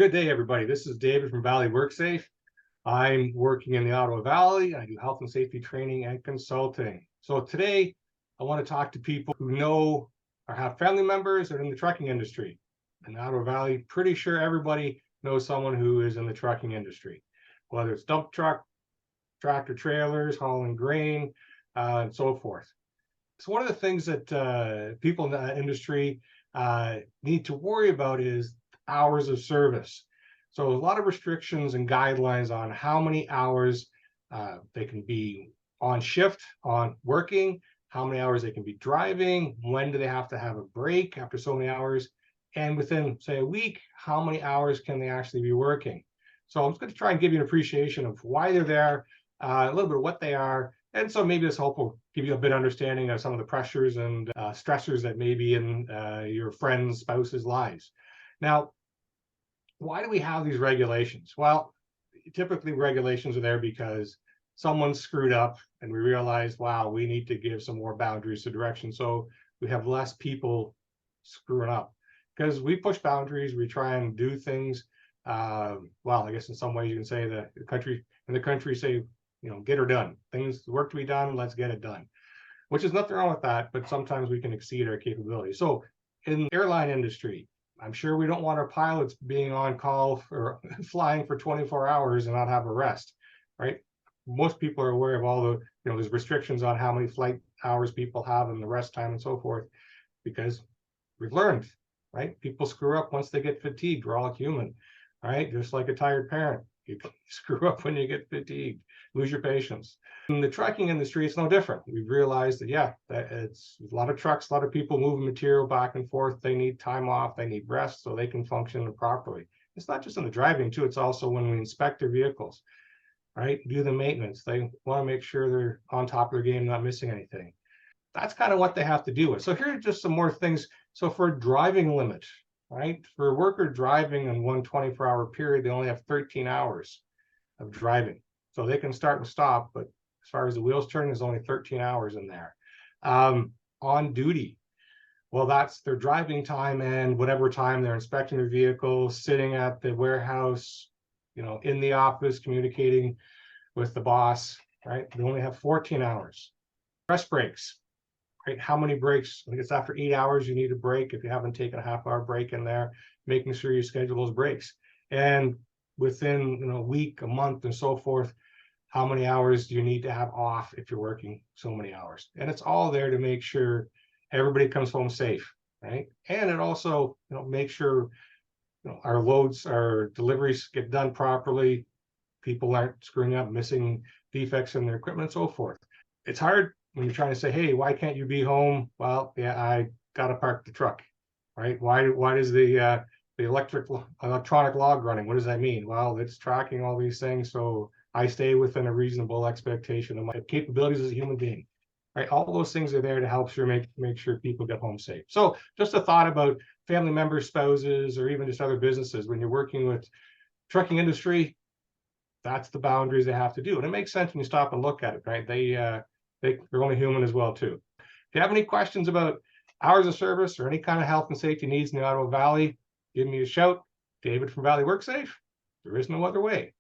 Good day, everybody. This is David from Valley WorkSafe. I'm working in the Ottawa Valley. I do health and safety training and consulting. So today, I want to talk to people who know or have family members that are in the trucking industry. In the Ottawa Valley, pretty sure everybody knows someone who is in the trucking industry, whether it's dump truck, tractor trailers, hauling grain, and so forth. So one of the things that people in the industry need to worry about is hours of service. So a lot of restrictions and guidelines on how many hours they can be on shift, on working, how many hours they can be driving, when do they have to have a break after so many hours, and within, say, a week, how many hours can they actually be working? So I'm just going to try and give you an appreciation of why they're there, a little bit of what they are, and so maybe this hope will give you a bit of understanding of some of the pressures and stressors that may be in your friends' spouses' lives. Now, why do we have these regulations? Well, typically regulations are there because someone screwed up and we realized, wow, we need to give some more boundaries to direction so we have less people screwing up. Because we push boundaries, we try and do things. Well, I guess in some ways you can say that the country say, get her done. Things, work to be done, let's get it done. Which is nothing wrong with that, but sometimes we can exceed our capability. So in the airline industry, I'm sure we don't want our pilots being on call or flying for 24 hours and not have a rest, right? Most people are aware of all the, there's restrictions on how many flight hours people have and the rest time and so forth, because we've learned, right? People screw up once they get fatigued. We're all human, right? Just like a tired parent. You screw up when you get fatigued, lose your patience. In the trucking industry, it's no different. We've realized that, that it's a lot of trucks, a lot of people moving material back and forth. They need time off, they need rest so they can function properly. It's not just in the driving too, it's also when we inspect their vehicles, right? Do the maintenance. They want to make sure they're on top of their game, not missing anything. That's kind of what they have to do with. So here are just some more things. So for a driving limit, right? For a worker driving in one 24-hour period, they only have 13 hours of driving. So they can start and stop, but as far as the wheels turning, there's only 13 hours in there. On duty, well, that's their driving time and whatever time they're inspecting their vehicle, sitting at the warehouse, in the office, communicating with the boss, right? They only have 14 hours. Rest breaks. Right? How many breaks? I think it's after 8 hours you need a break if you haven't taken a half-hour break in there, making sure you schedule those breaks. And within a week, a month, and so forth, how many hours do you need to have off if you're working so many hours? And it's all there to make sure everybody comes home safe, right? And it also, makes sure our loads, our deliveries get done properly. People aren't screwing up, missing defects in their equipment, and so forth. It's hard when you're trying to say, hey, why can't you be home? Well, yeah, I got to park the truck, right? Why does the electronic log running? What does that mean? Well, it's tracking all these things, so I stay within a reasonable expectation of my capabilities as a human being, right? All those things are there to help make sure people get home safe. So just a thought about family members, spouses, or even just other businesses. When you're working with trucking industry, that's the boundaries they have to do. And it makes sense when you stop and look at it, right? They're only human as well, too. If you have any questions about hours of service or any kind of health and safety needs in the Ottawa Valley, give me a shout. David from Valley WorkSafe. There is no other way.